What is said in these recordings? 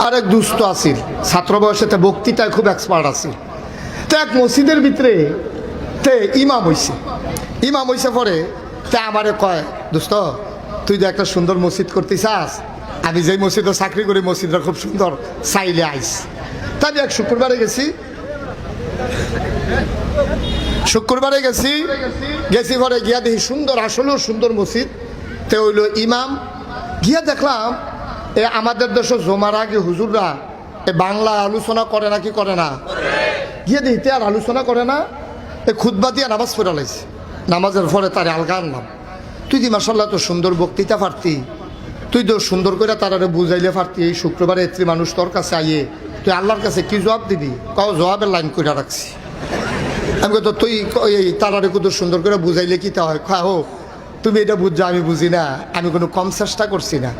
আরেক দুস্থ আছিল, ছাত্র বয়সেতে বক্তৃতায় খুব এক্সপার্ট আছিল। তো এক মসজিদের ভিতরে তে ইমাম হইছে পরে তে আমারে কয়, দোস্ত তুই যে একটা সুন্দর মসজিদ করতে চাস, আমি যেই মসজিদে চাকরি করি মসজিদটা খুব সুন্দর, চাইলে আইস। তাই এক শুক্রবারে গেছি পরে গিয়া দেখি সুন্দর, আসলেও সুন্দর মসজিদ। তে হইল ইমাম, গিয়া দেখলাম আমাদের দেশে জমার আগে হুজুররা বাংলা আলোচনা করে না, কি করে না, গিয়ে দিতে আর আলোচনা করে না, খুতবা দিয়ে নামাজ পড়া লাইছে। নামাজের পরে তারে আলগা আনলাম, তুই দি মাসাল্লাহ তো সুন্দর বক্তৃতা পারতি, তুই তো সুন্দর করে তারা বুঝাইলে পারতি, এই শুক্রবারে এত্রি মানুষ তোর কাছে আইয়ে তুই আল্লাহর কাছে কি জবাব দিবি? কাউ জবাবের লাইন করে রাখছি। আমি তো তুই এই তারারে কত সুন্দর করে বুঝাইলে কি তা হয়? খাও তুমি এটা বুঝছো, আমি বুঝি না, আমি কোনো কম চেষ্টা করছি না।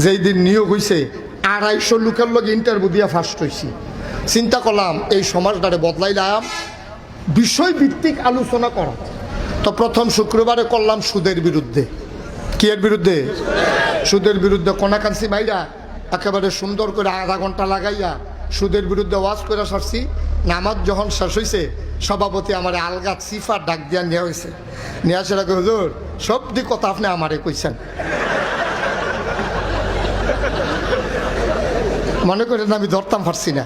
যেই দিন নিয়োগ হয়েছে 250 লোকের লোক ইন্টারভিউ দিয়ে ফার্স্ট হয়েছি। চিন্তা করলাম এই সমাজটারে বদলাইলাম, বিষয়ভিত্তিক আলোচনা করা। তো প্রথম শুক্রবারে করলাম সুদের বিরুদ্ধে। কি এর বিরুদ্ধে? সুদের বিরুদ্ধে। কোনাকান্সি ভাইরা একেবারে সুন্দর করে আধা ঘন্টা লাগাইয়া সুদের বিরুদ্ধে ওয়াজ করে সারছি। নামাজ যখন শেষ হয়েছে সভাপতি আমার আলগা সিফার ডাক দিয়া নেওয়া হয়েছে। নিয়ে আসার আগে, হুজুর সব দিক কথা আপনি আমারে কইছেন, মনে করেন আমি ধরতাম পারছি না।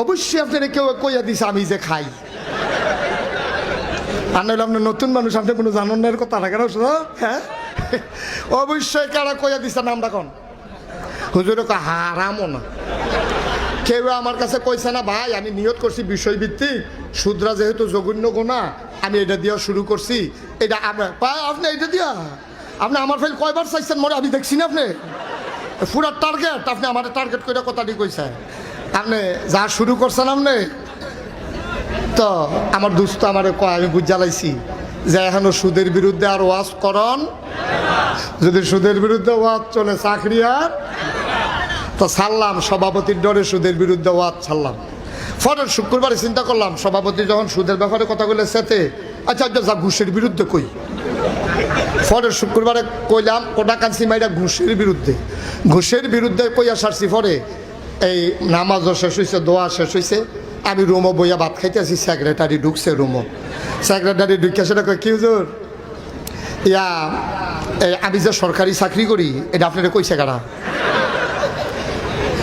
অবশ্যই আপনারা কেউ কইয়া দিছে আমি যে খাই, আর নইলে আপনার নতুন মানুষ, আপনি কোনো জানেন না এর কথা রাখে না। হ্যাঁ অবশ্যই কারা কইয়া দিছে নামটা কোন হুজুরে হারামও না। কেউ আমার কাছে কইছে না ভাই আমি নিয়ত করছি বিষয়ভিত্তিক, শুদ্রা যেহেতু জঘন্য গোনা আমি এটা দিয়া শুরু করছি, এটা আপনি এটা দিয়া আপনি আমার ফেল কয়বার চাইছেন মরে আমি দেখছি না, আপনি পুরা টার্গেট, আপনি আমার টার্গেট করে কথাটি কইছে, আপনি যা শুরু করছেন আপনি। তো আমার দুস্থ আমার কয়, আমি বুঝ জ্বালাইছি যে এখনো সুদের বিরুদ্ধে আর ওয়াজ করন, যদি সুদের বিরুদ্ধে ওয়াজ চলে চাকরি আর। তো ছাড়লাম, সভাপতির ডরে সুদের বিরুদ্ধে ওয়াজ ছাড়লাম। পরের শুক্রবারে চিন্তা করলাম সভাপতি যখন সুদের ব্যাপারে কথা বলে সেতে, আচ্ছা যা ঘুষের বিরুদ্ধে কই। পরের শুক্রবারে কইলাম কোটাকান্সি মাইরা ঘুষের বিরুদ্ধে কইয়া সারছি। পরে এই নামাজও শেষ হয়েছে, দোয়া শেষ হয়েছে, আমি রুমো বইয়া ভাত খাইতে আছি, সেক্রেটারি ঢুকছে রুমো। সেক্রেটারি ঢুকে সেটা কয়, কি হুজুর ইয়া আমি যে সরকারি চাকরি করি এটা আপনারা কইছে কারা?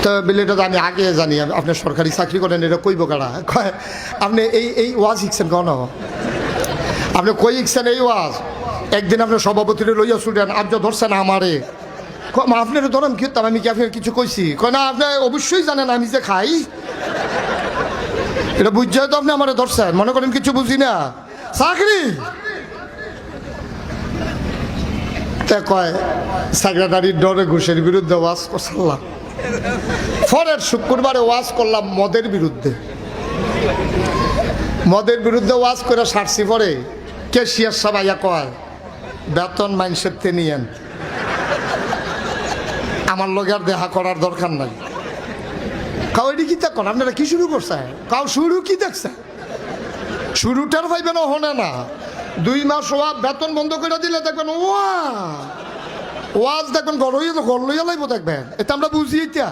তো বলে এটা তো আমি আগে জানি, আপনি সরকারি চাকরি করেন এটা কইব কারা? কয় আপনি এই ওয়াজ শিখছেন কেন? আপনি কই শিখছেন এই ওয়াজ? একদিন আপনার সভাপতিরে লইয়া ছুটেন, আজ ধরছেন আমারে, আপনার ধরেন কি আমি কি আপনার কিছু কইছি? কয় না আপনি অবশ্যই জানেন আমি যে খাই, এটা বুঝছে তো আপনি আমারে ধরছেন, মনে করেন কিছু বুঝি না চাকরি। তা কয় সেক্রেটারির ডরে ঘুষের বিরুদ্ধে ওয়াজ করলাম। পরের শুক্রবারে ওয়াজ করলাম মদের বিরুদ্ধে ওয়াজ করে সারছি। পরে ক্যাশিয়ার সবাই কয় বেতন মাইনসের তে নিয়েন, আমার লগে আর দেখা করার দরকার নাই। কাউ এটি কি দেখুন আপনারা কি শুরু করছে? কাউ শুরু কি দেখছে? শুরুটার ভাইবে না হনে না, 2 মাস বেতন বন্ধ করে দিলে দেখবেন ওয়াজ দেখবেন ঘর লইয়া লাইব দেখবেন। এটা আমরা বুঝি এটা।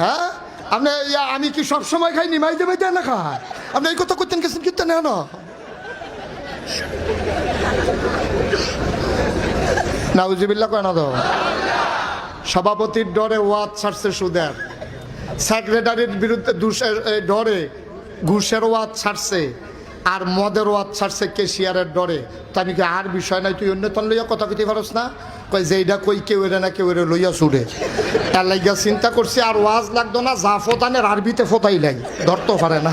হ্যাঁ আপনি আমি কি সবসময় খাই নিমাইতে বাইতে না খাই? আপনি এই কথা করতেন গেছেন কিন্তু না নাউজুবিল্লাহ কয় না তো। সভাপতির ডরে ওয়াজ ছাড়ছে সুদের, সেক্রেটারির বিরুদ্ধে ডরে ঘুষের ওয়াজ ছাড়ছে, আর মদের ওয়াজ ছাড়ছে ক্যাশিয়ারের ডরে। তা আমি কি আর বিষয় নাই, তুই অন্য তন লইয়া কথা কইতে পারস না? কই যে এইটা কই কেউ এরে না কেউ এরে লইয়া ছুড়ে। এর লাগিয়া চিন্তা করছি আর ওয়াজ লাগতো না, যা ফোতানের আরবিতে ফোতাই লাই, ধরতেও পারে না।